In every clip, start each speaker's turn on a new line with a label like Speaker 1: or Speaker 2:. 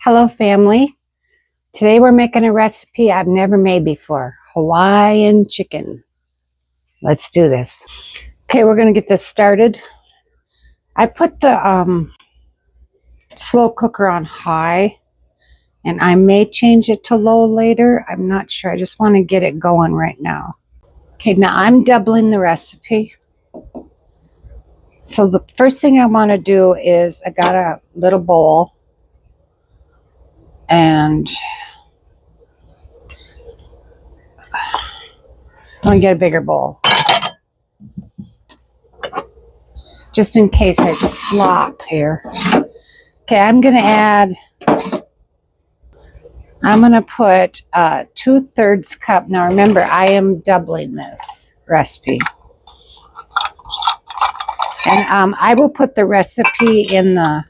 Speaker 1: Hello family. Today we're making a recipe I've never made before. Hawaiian chicken. Let's do this. Okay, we're going to get this started. I put the slow cooker on high and I may change it to low later. I'm not sure. I just want to get it going right now. Okay, now I'm doubling the recipe. So the first thing I want to do is I got a little bowl and I'm going to get a bigger bowl. Just in case I slop here. Okay, I'm going to put 2/3 cup. Now remember, I am doubling this recipe. And I will put the recipe in the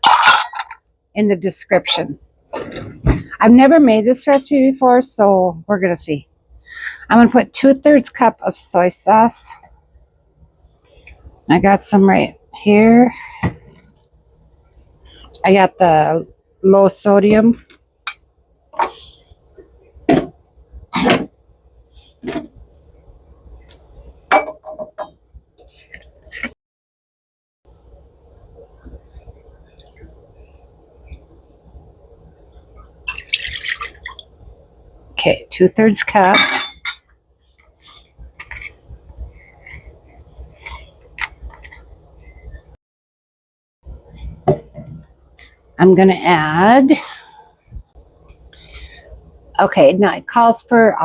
Speaker 1: description. I've never made this recipe before, so we're going to see. I'm going to put 2/3 cup of soy sauce. I got some right here. I got the low sodium. Okay, 2/3 cup. I'm going to add, okay, now it calls for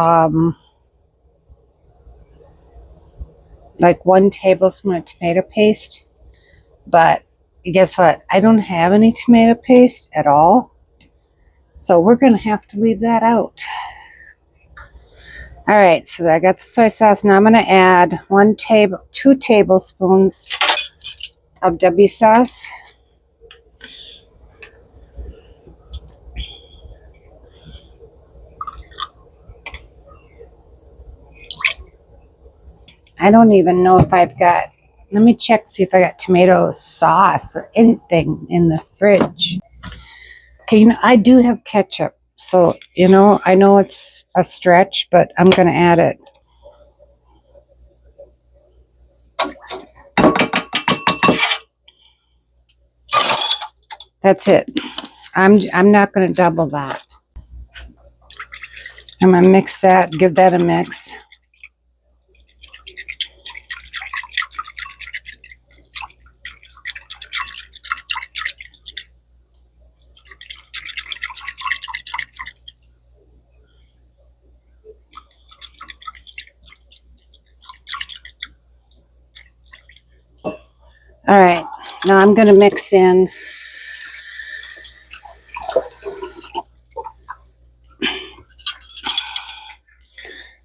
Speaker 1: like 1 tablespoon of tomato paste, but guess what? I don't have any tomato paste at all, so we're going to have to leave that out. All right, so I got the soy sauce. Now I'm going to add 2 tablespoons of W sauce. I don't even know if I've got, let me check to see if I got tomato sauce or anything in the fridge. Okay, I do have ketchup, so, I know it's a stretch, but I'm going to add it. That's it. I'm not going to double that. I'm going to mix that, give that a mix. All right, now I'm going to mix in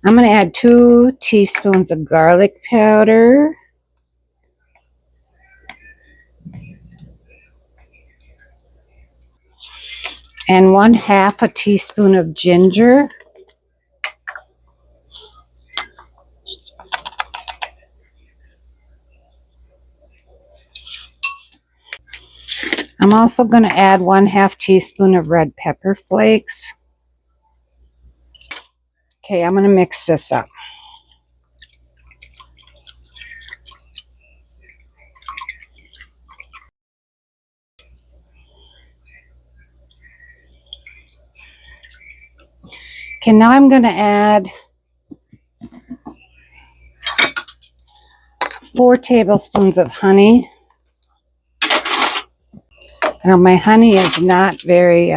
Speaker 1: I'm going to add 2 teaspoons of garlic powder. And 1/2 teaspoon of ginger. I'm also going to add 1/2 teaspoon of red pepper flakes. Okay, I'm going to mix this up. Okay, now I'm going to add 4 tablespoons of honey. Now my honey is not very,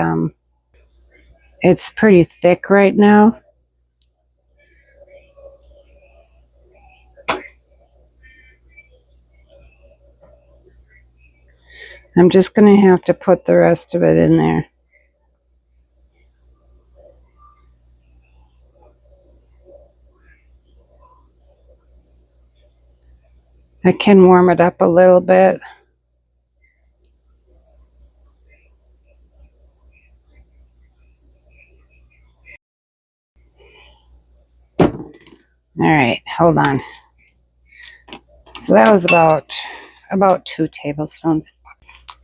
Speaker 1: it's pretty thick right now. I'm just going to have to put the rest of it in there. I can warm it up a little bit. All right, hold on. So that was about 2 tablespoons.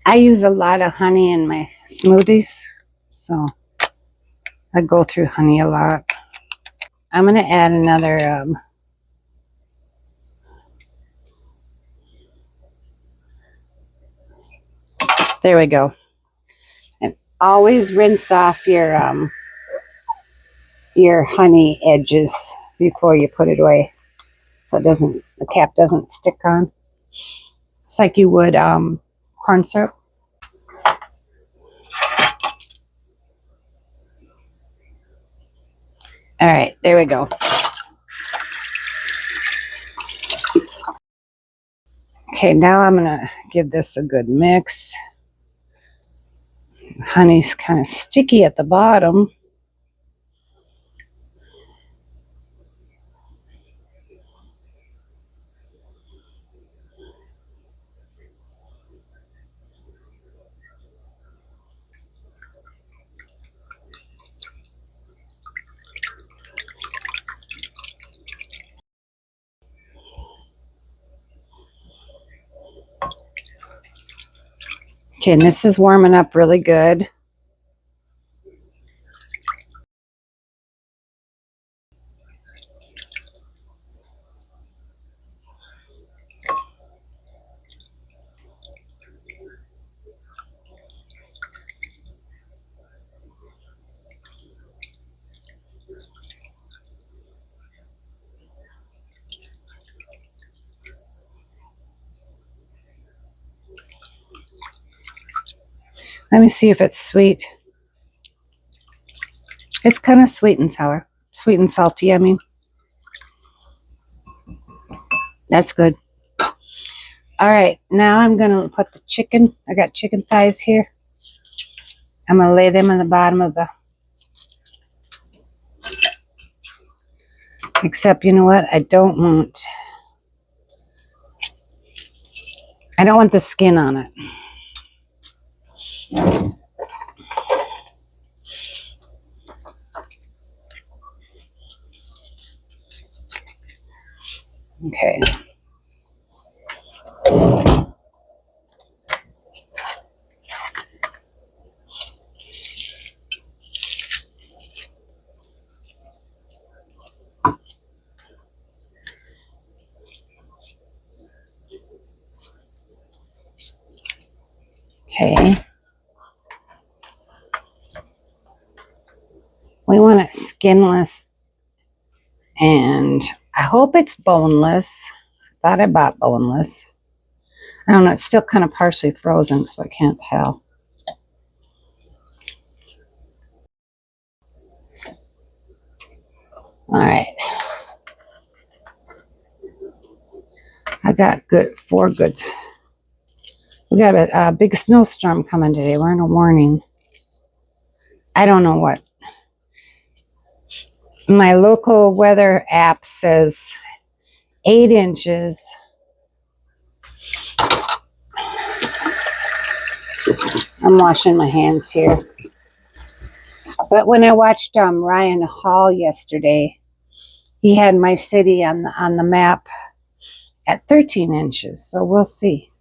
Speaker 1: I use a lot of honey in my smoothies, so I go through honey a lot. I'm going to add another there we go. And always rinse off your honey edges before you put it away, so the cap doesn't stick on. It's like you would corn syrup. All right, there we go. Okay, now I'm gonna give this a good mix. Honey's kind of sticky at the bottom. Okay, and this is warming up really good. Let me see if it's sweet. It's kind of sweet and sour. Sweet and salty, I mean. That's good. All right, now I'm going to put the chicken. I got chicken thighs here. I'm going to lay them on the bottom of the... Except, you know what? I don't want the skin on it. Okay. Okay. We want it skinless, and I hope it's boneless. Thought I bought boneless. I don't know, it's still kind of partially frozen, so I can't tell. All right. I got four good. We got a big snowstorm coming today. We're in a warning. I don't know what. My local weather app says 8 inches. I'm washing my hands here. But when I watched Ryan Hall yesterday, he had my city on the map at 13 inches. So we'll see.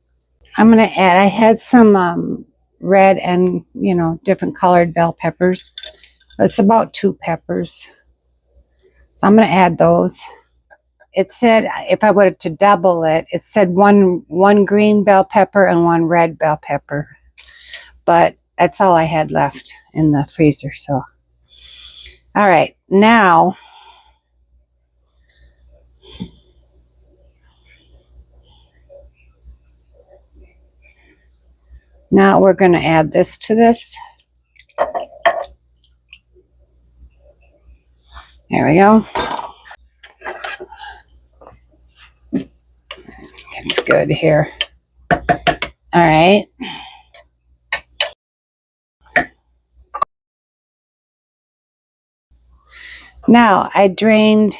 Speaker 1: I'm going to add, I had some red and, different colored bell peppers. It's about 2 peppers. So I'm going to add those. It said, if I were to double it, it said one green bell pepper and 1 red bell pepper. But that's all I had left in the freezer. So, all right, now we're going to add this to this. There we go. It's good here. All right. Now I drained.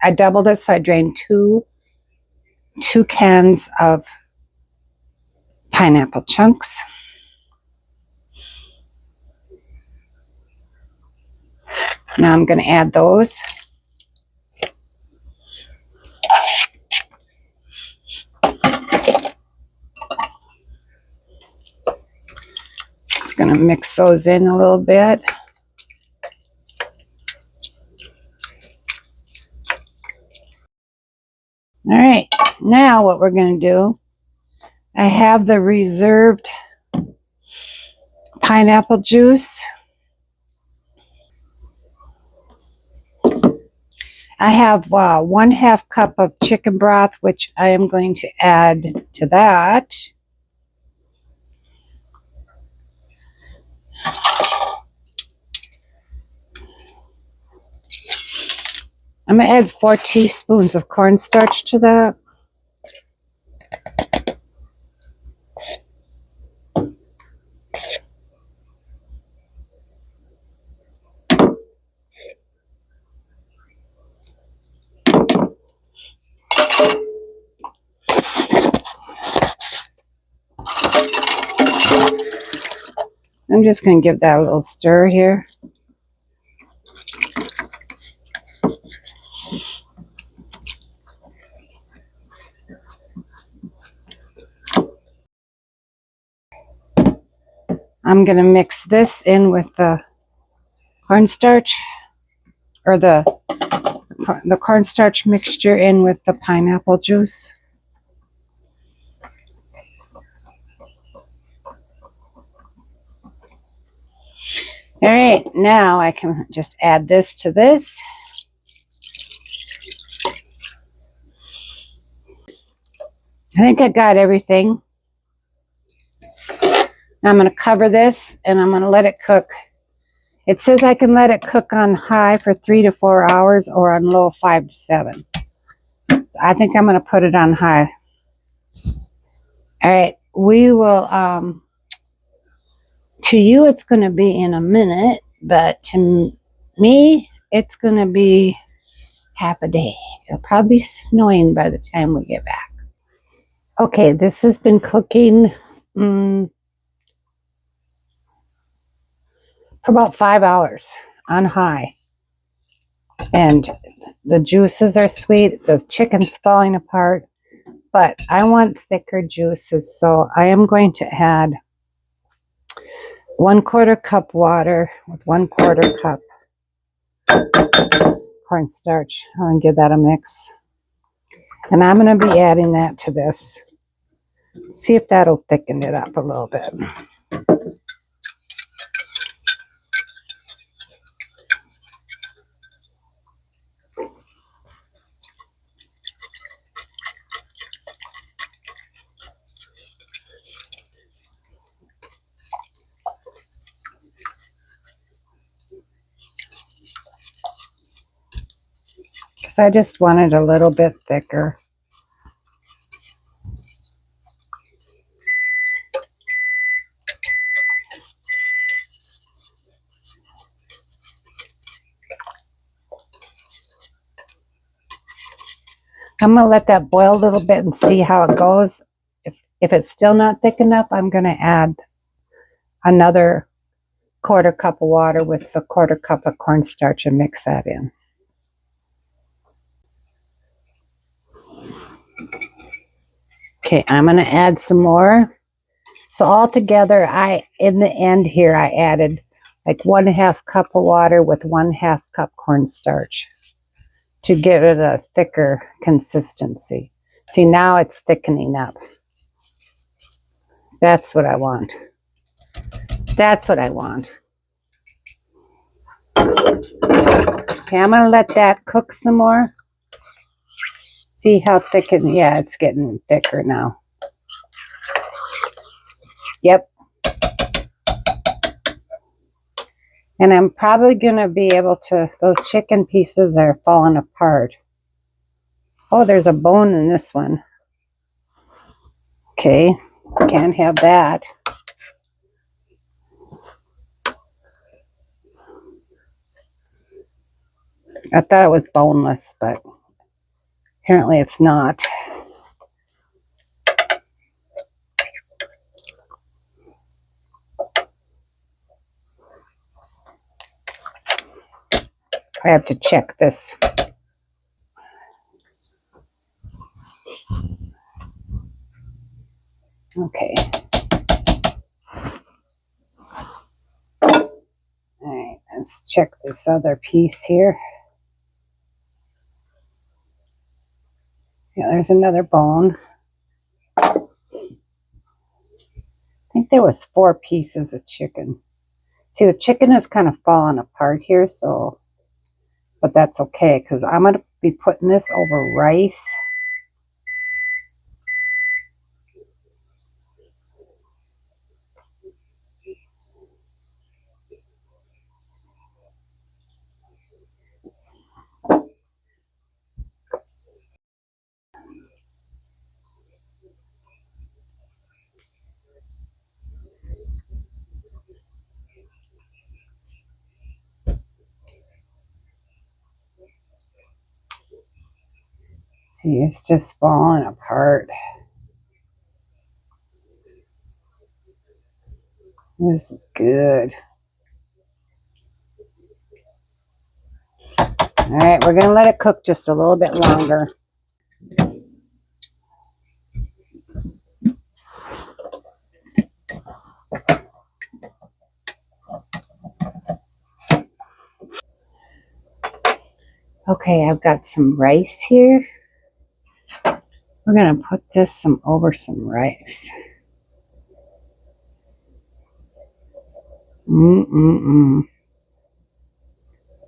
Speaker 1: I doubled it, so I drained two cans of pineapple chunks. Now I'm going to add those. Just going going to mix those in a little bit. All right, now what we're going to do, I have the reserved pineapple juice. I have 1/2 cup of chicken broth, which I am going to add to that. I'm going to add 4 teaspoons of cornstarch to that. I'm just going to give that a little stir here. I'm going to mix this in with the cornstarch, or the cornstarch mixture in with the pineapple juice. All right, now I can just add this to this. I think I got everything. Now I'm going to cover this and I'm going to let it cook. It says I can let it cook on high for 3 to 4 hours or on low 5 to 7. So I think I'm going to put it on high. All right, we will, to you it's going to be in a minute, but to me it's going to be half a day. It'll probably be snowing by the time we get back. Okay, this has been cooking for about 5 hours on high. And the juices are sweet. The chicken's falling apart. But I want thicker juices, so I am going to add 1/4 cup water with 1/4 cup cornstarch. I'll give that a mix. And I'm going to be adding that to this. See if that'll thicken it up a little bit. Because I just want it a little bit thicker. I'm going to let that boil a little bit and see how it goes. If it's still not thick enough, I'm going to add another 1/4 cup of water with the 1/4 cup of cornstarch and mix that in. Okay, I'm going to add some more. So altogether, in the end here, I added like 1/2 cup of water with 1/2 cup cornstarch to give it a thicker consistency. See, now it's thickening up. That's what I want. That's what I want. Okay, I'm going to let that cook some more. See how thick it, yeah, it's getting thicker now. Yep. And I'm probably going to be able to, those chicken pieces are falling apart. Oh, there's a bone in this one. Okay, can't have that. I thought it was boneless, but apparently it's not. I have to check this. Okay. Let's check this other piece here. Yeah, there's another bone. I think there was 4 pieces of chicken. See, the chicken is kind of falling apart here, so, but that's okay because I'm going to be putting this over rice. See, it's just falling apart. This is good. All right, we're going to let it cook just a little bit longer. Okay, I've got some rice here. We're going to put this over some rice.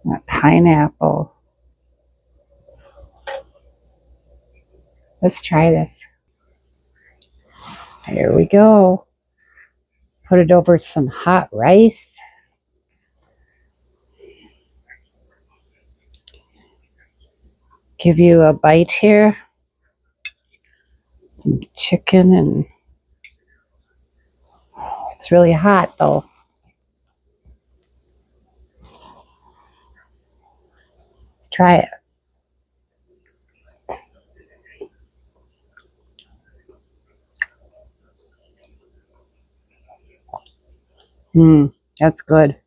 Speaker 1: That pineapple. Let's try this. Here we go. Put it over some hot rice. Give you a bite here. Some chicken, and it's really hot though. Let's try it. That's good.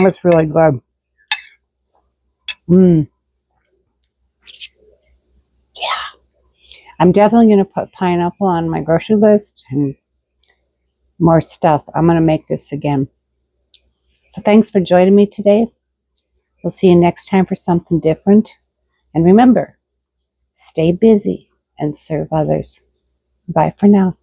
Speaker 1: That's really good. Yeah. I'm definitely going to put pineapple on my grocery list and more stuff. I'm going to make this again. So thanks for joining me today. We'll see you next time for something different. And remember, stay busy and serve others. Bye for now.